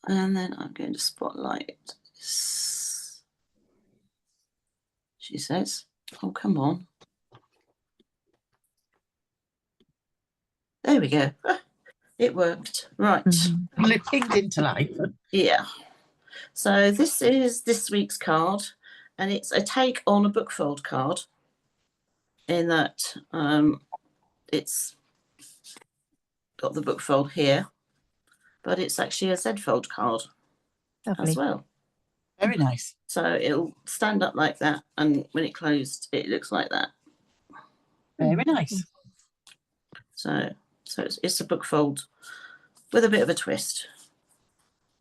And then I'm going to spotlight this. She says, oh, come on. There we go. It worked. Right. Well, it pinged into life. Yeah. So this is this week's card, and it's a take on a bookfold card in that it's got the bookfold here, but it's actually a Z-fold card as well. Very nice. So it'll stand up like that, and when it closed, it looks like that. Very nice. So it's a bookfold with a bit of a twist.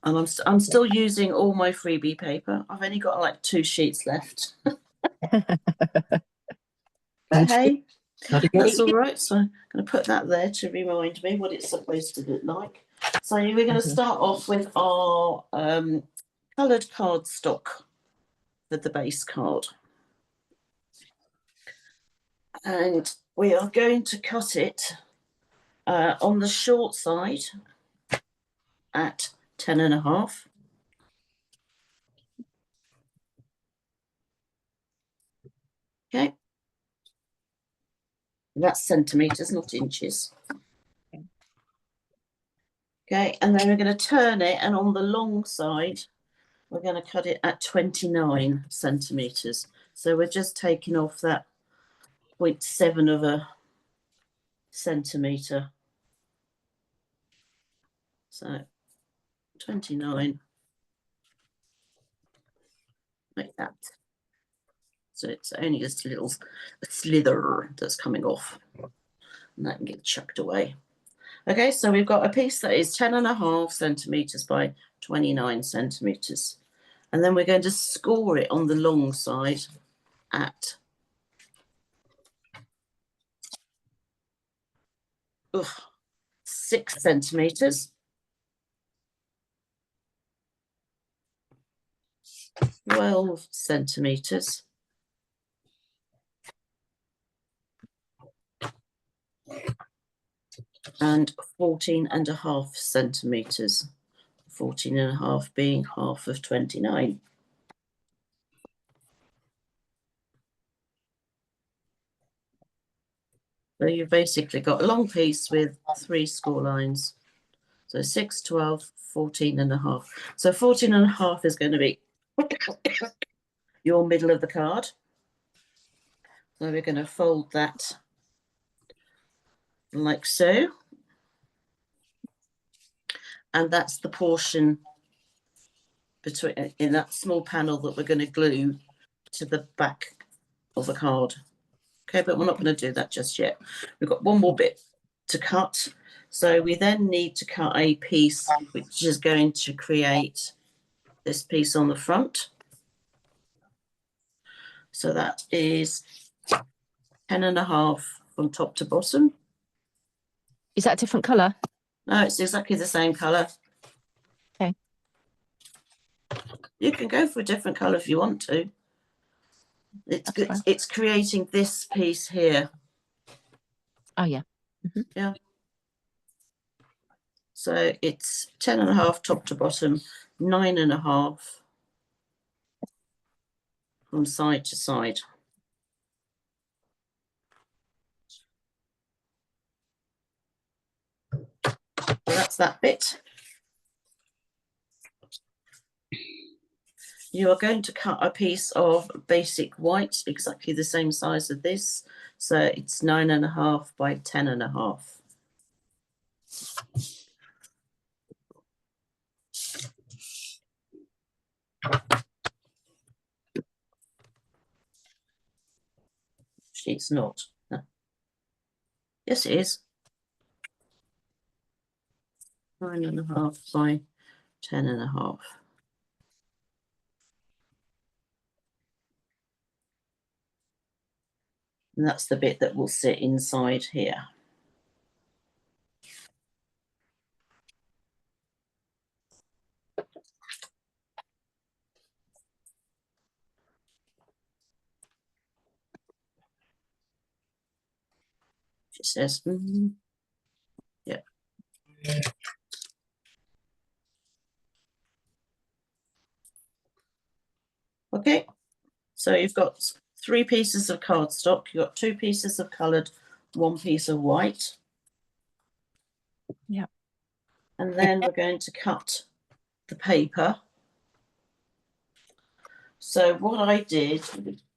And I'm still using all my freebie paper. I've only got like 2 sheets left. But hey, that's all right. So I'm going to put that there to remind me what it's supposed to look like. So we're going to start off with our coloured cardstock for the base card. And we are going to cut it on the short side at 10.5. Okay. That's centimetres, not inches. Okay, and then we're going to turn it, and on the long side, we're going to cut it at 29 centimetres. So we're just taking off that 0.7 of a centimetre. So 29, like that. So it's only just a little slither that's coming off, and that can get chucked away. Okay, so we've got a piece that is 10.5 centimetres by 29 centimetres. And then we're going to score it on the long side at 6 centimetres. 12 centimetres. And 14.5 centimetres. 14.5 being half of 29. So you've basically got a long piece with 3 score lines. So 6, 12, 14.5. So 14.5 is going to be your middle of the card. So we're going to fold that like so. And that's the portion between in that small panel that we're going to glue to the back of the card. Okay, but we're not going to do that just yet. We've got one more bit to cut. So we then need to cut a piece which is going to create this piece on the front. So that is 10.5 from top to bottom. Is that a different colour? No, it's exactly the same colour. Okay. You can go for a different colour if you want to. It's creating this piece here. Oh, yeah. Yeah. So it's 10.5 top to bottom, 9.5 from side to side. So that's that bit. You are going to cut a piece of basic white, exactly the same size as this. So it's 9.5 by 10.5. It's not. No. Yes, it is. 9.5 by 10.5. And that's the bit that will sit inside here. She says, yeah. So you've got 3 pieces of cardstock, you've got 2 pieces of coloured, 1 piece of white. Yeah. And then we're going to cut the paper. So what I did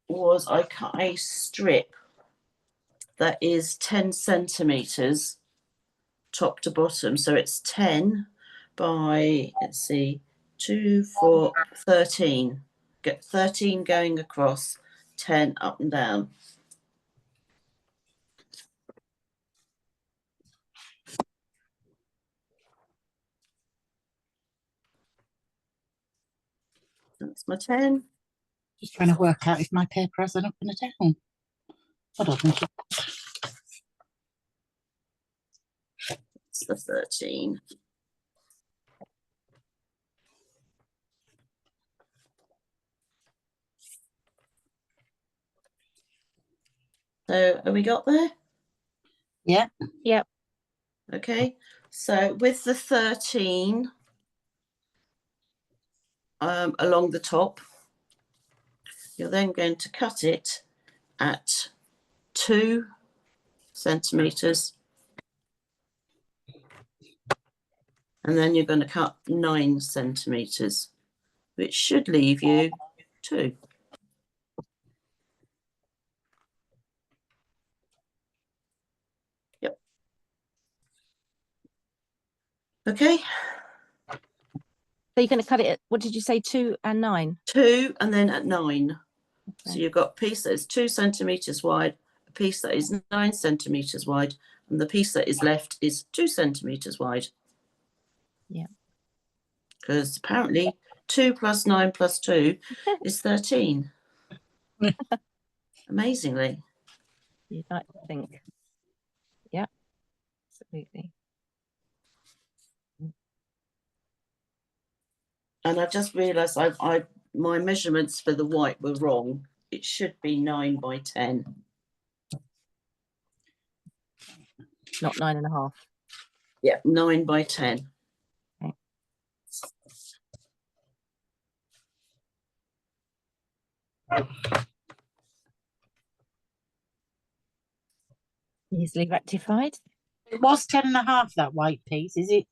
was I cut a strip that is 10 centimetres top to bottom. So it's 10 by, let's see, 2, 4, 13. Get 13 going across, 10 up and down. That's my 10. Just trying to work out if my paper has an up and a down. I don't think it. It's the 13. So have we got there? Yeah. Yep. Okay. So with the 13 along the top, you're then going to cut it at 2 centimetres. And then you're going to cut 9 centimetres, which should leave you 2. Yep. Okay. So you're going to cut it at, what did you say, 2 and 9? 2 and then at 9. So Okay. you've got a piece that is 2 centimetres wide, a piece that is 9 centimetres wide, and the piece that is left is 2 centimetres wide. Yeah. Because apparently 2 plus 9 plus 2 is 13. Amazingly. You'd like to think. Yeah, absolutely. And I just realised my measurements for the white were wrong. It should be 9 by 10. Not 9.5. Yeah, 9 by 10. Okay. Easily rectified. It was 10.5, that white piece, is it?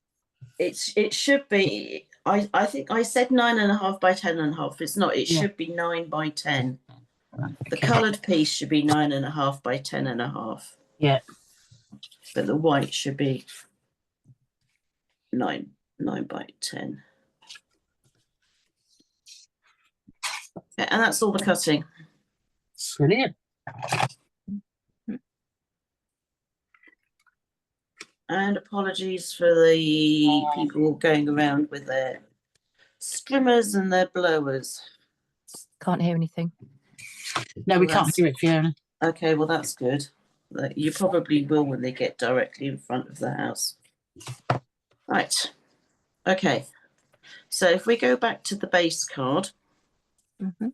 It should be. I think I said 9.5 by 10.5. It's not. It should be 9 by 10. The coloured piece should be 9.5 by 10.5. Yeah. But the white should be 9 by 10. Okay, and that's all the cutting. Brilliant. And apologies for the people going around with their strimmers and their blowers. Can't hear anything. No, we can't do it, Fiona. Okay, well, that's good. You probably will when they get directly in front of the house. Right. Okay. So if we go back to the base card. Mm-hmm.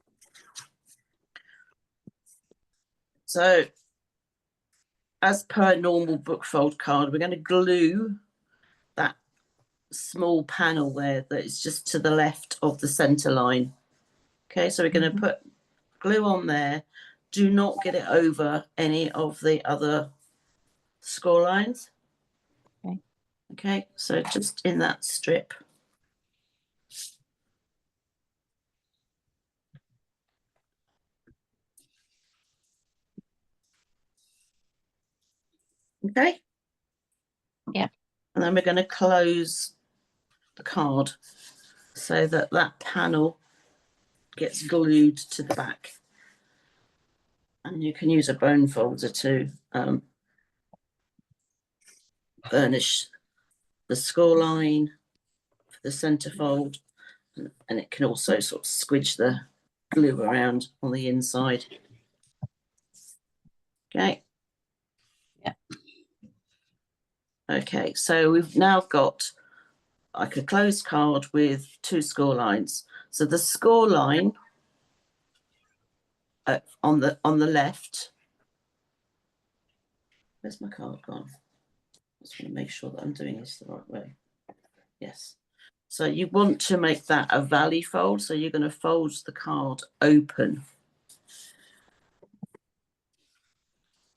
So as per normal book fold card, we're going to glue that small panel there that is just to the left of the center line. Okay, so we're going to put glue on there. Do not get it over any of the other score lines. Okay. Okay, so just in that strip. Okay. Yeah. And then we're going to close the card so that that panel gets glued to the back. And you can use a bone folder to burnish the score line for the centerfold, and it can also sort of squidge the glue around on the inside. Okay. Yeah. Okay, so we've now got like a closed card with 2 score lines. So the score line on the left. Where's my card gone? I just want to make sure that I'm doing this the right way. Yes. So you want to make that a valley fold. So you're going to fold the card open.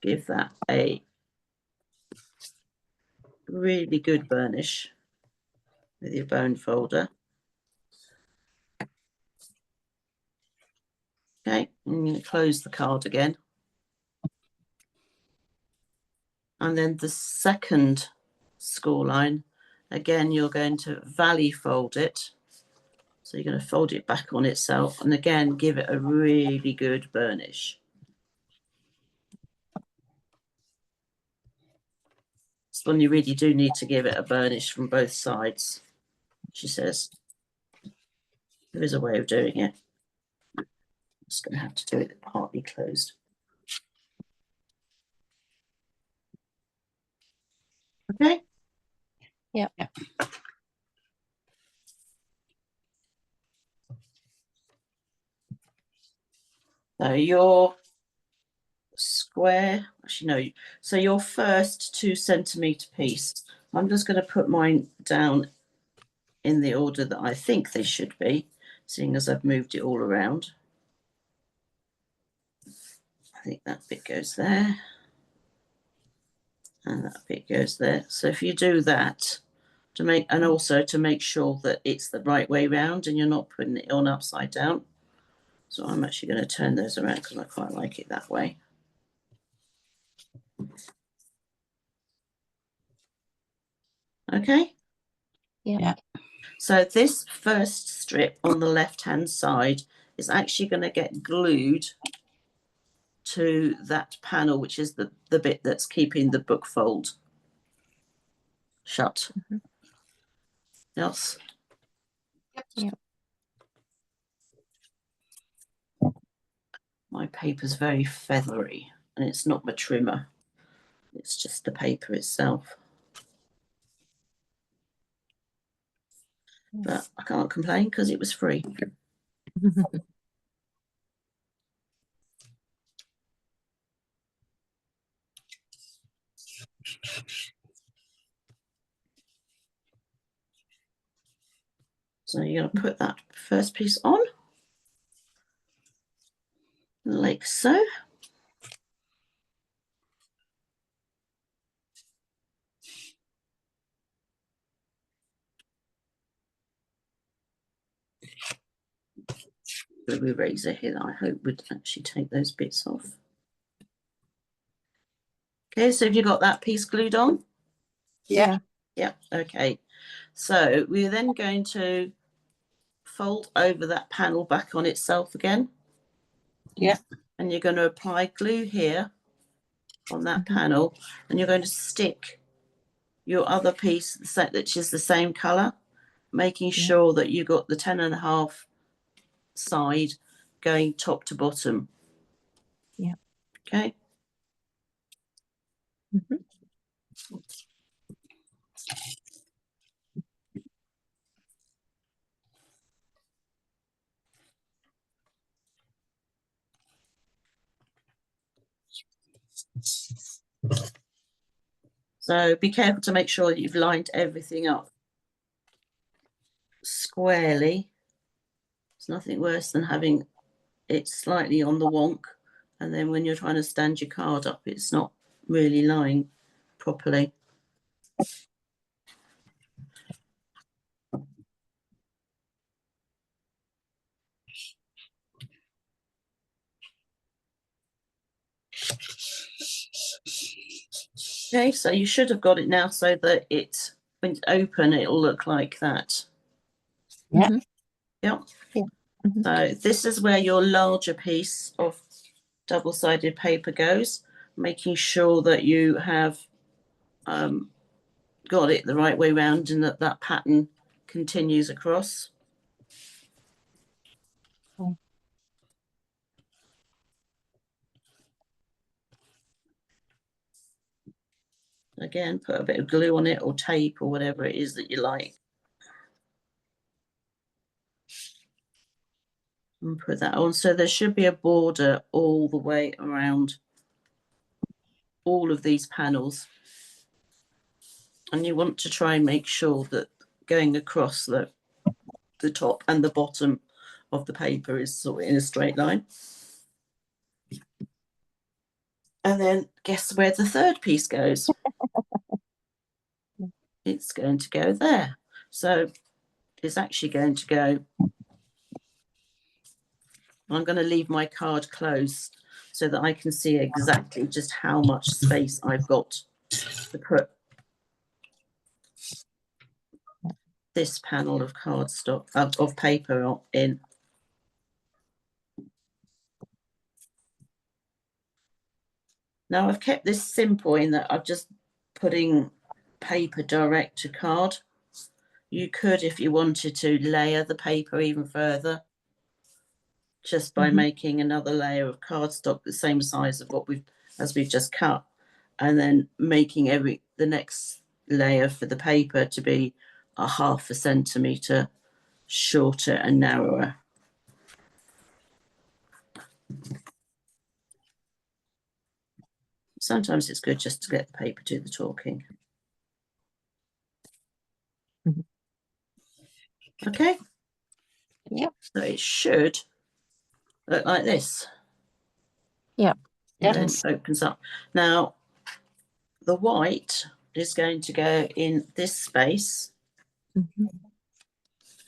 give that a really good burnish with your bone folder. Okay, and you close the card again. And then the second score line, again, you're going to valley fold it. So you're going to fold it back on itself and again, give it a really good burnish. This one you really do need to give it a burnish from both sides, she says. There is a way of doing it. I'm just going to have to do it partly closed. Okay. Yep. So your square, actually no, so your first 2 centimetre piece, I'm just going to put mine down in the order that I think they should be, seeing as I've moved it all around. I think that bit goes there. And that bit goes there. So if you do that, to make, and also to make sure that it's the right way round and you're not putting it on upside down. So I'm actually going to turn those around because I quite like it that way. Okay. Yeah. So this first strip on the left-hand side is actually going to get glued to that panel, which is the bit that's keeping the book fold shut. Mhm. Yes. Yep. My paper's very feathery and it's not my trimmer. It's just the paper itself. But I can't complain because it was free. So you're going to put that first piece on, like so. The eraser here that I hope would actually take those bits off. Okay, so have you got that piece glued on? Yeah. Yeah, okay. So we're then going to fold over that panel back on itself again. Yeah. And you're going to apply glue here on that Mhm. panel, and you're going to stick your other piece, which is the same colour, making Yeah. sure that you got the 10.5 side going top to bottom. Yeah. Okay. Mhm. So be careful to make sure that you've lined everything up squarely. It's nothing worse than having it slightly on the wonk, and then when you're trying to stand your card up, it's not really lying properly. Okay, so you should have got it now so that it, when it's open, it'll look like that. Yeah. Mhm. Yep. Yeah. Mhm. So this is where your larger piece of double-sided paper goes, making sure that you have got it the right way round and that that pattern continues across. Cool. Again, put a bit of glue on it or tape or whatever it is that you like. And put that on. So there should be a border all the way around all of these panels. And you want to try and make sure that going across the top and the bottom of the paper is sort of in a straight line. And then guess where the third piece goes? It's going to go there. So it's actually going to go. I'm going to leave my card closed so that I can see exactly just how much space I've got to put this panel of cardstock of paper in. Now I've kept this simple in that I'm just putting paper direct to card. You could, if you wanted to, layer the paper even further just by making another layer of cardstock the same size of what we've just cut, and then making the next layer for the paper to be a 1/2 centimetre shorter and narrower. Sometimes it's good just to let the paper do the talking. Okay. Yep. So it should look like this. Yep. And then it opens up. Now, the white is going to go in this space,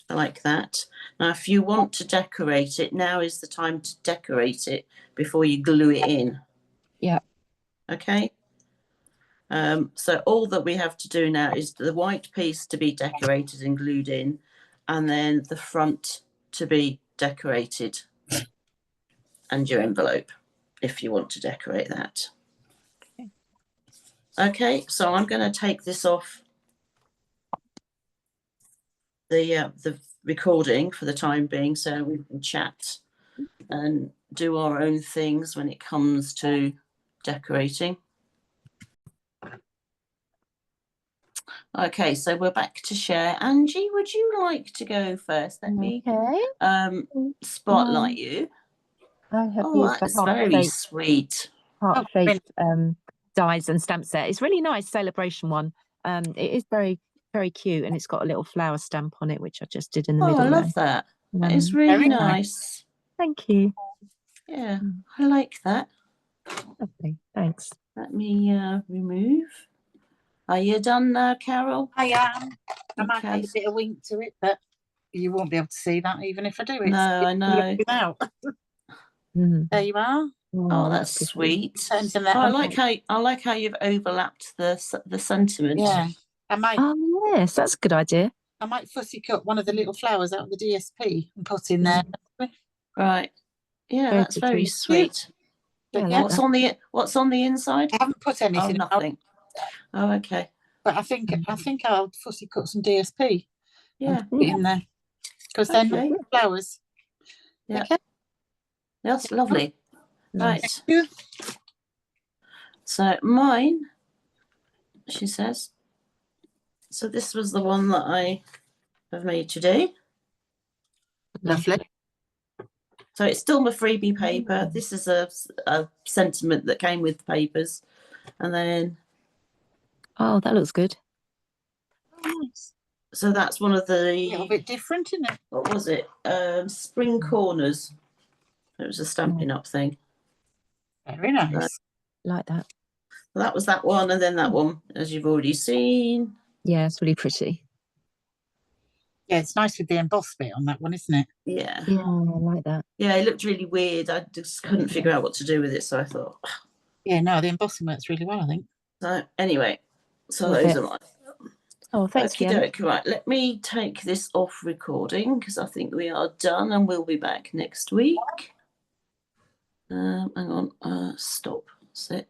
like that. Now, if you want to decorate it, now is the time to decorate it before you glue it in. Yeah. Okay. So all that we have to do now is the white piece to be decorated and glued in, and then the front to be decorated, and your envelope, if you want to decorate that. Okay, so I'm going to take this off the recording for the time being, so we can chat and do our own things when it comes to decorating. Okay, so we're back to share. Angie, would you like to go first? Let me spotlight you. I have Oh, used that's the very sweet. heart-shaped dies and stamp set. It's really nice celebration one. It is very, very cute, and it's got a little flower stamp on it, which I just did in the middle. Oh, I love that. That is really nice. Thank you. Yeah, I like that. Lovely. Thanks. Let me remove. Are you done now, Carol? I am. I might Okay. add a bit of wink to it, but you won't be able to see that even if I do it. No, I know. There you are. Oh, that's sweet. Oh, I like how you've overlapped the sentiment. Yeah, I might. Oh yes, that's a good idea. I might fussy cut one of the little flowers out of the DSP and put in there. Right. Yeah, Very that's very pretty. sweet. Yeah, But What's on the inside? I haven't put anything. Oh, nothing. Oh, okay. But I think I'll fussy cut some DSP. Yeah. And put it in there because they're not flowers. Yeah. Okay. That's lovely. Right. Thank you. So mine, she says. So this was the one that I have made today. Lovely. So it's still my freebie paper. This is a sentiment that came with the papers. And then... Oh, that looks good. Oh, nice. So that's one of the... A little bit different, isn't it? What was it? Spring Corners. It was a Stampin' Up thing. Very nice. Like that. Well, that was that one, and then that one, as you've already seen. Yeah, it's really pretty. Yeah, it's nice with the embossed bit on that one, isn't it? Yeah. Yeah, I like that. Yeah, it looked really weird. I just couldn't figure out what to do with it, so I thought... Yeah, no, the embossing works really well, I think. So anyway, so Love those it. are mine. Oh, thanks, Okie Jen. doke. Right, let me take this off recording because I think we are done, and we'll be back next week. Hang on, stop. That's it.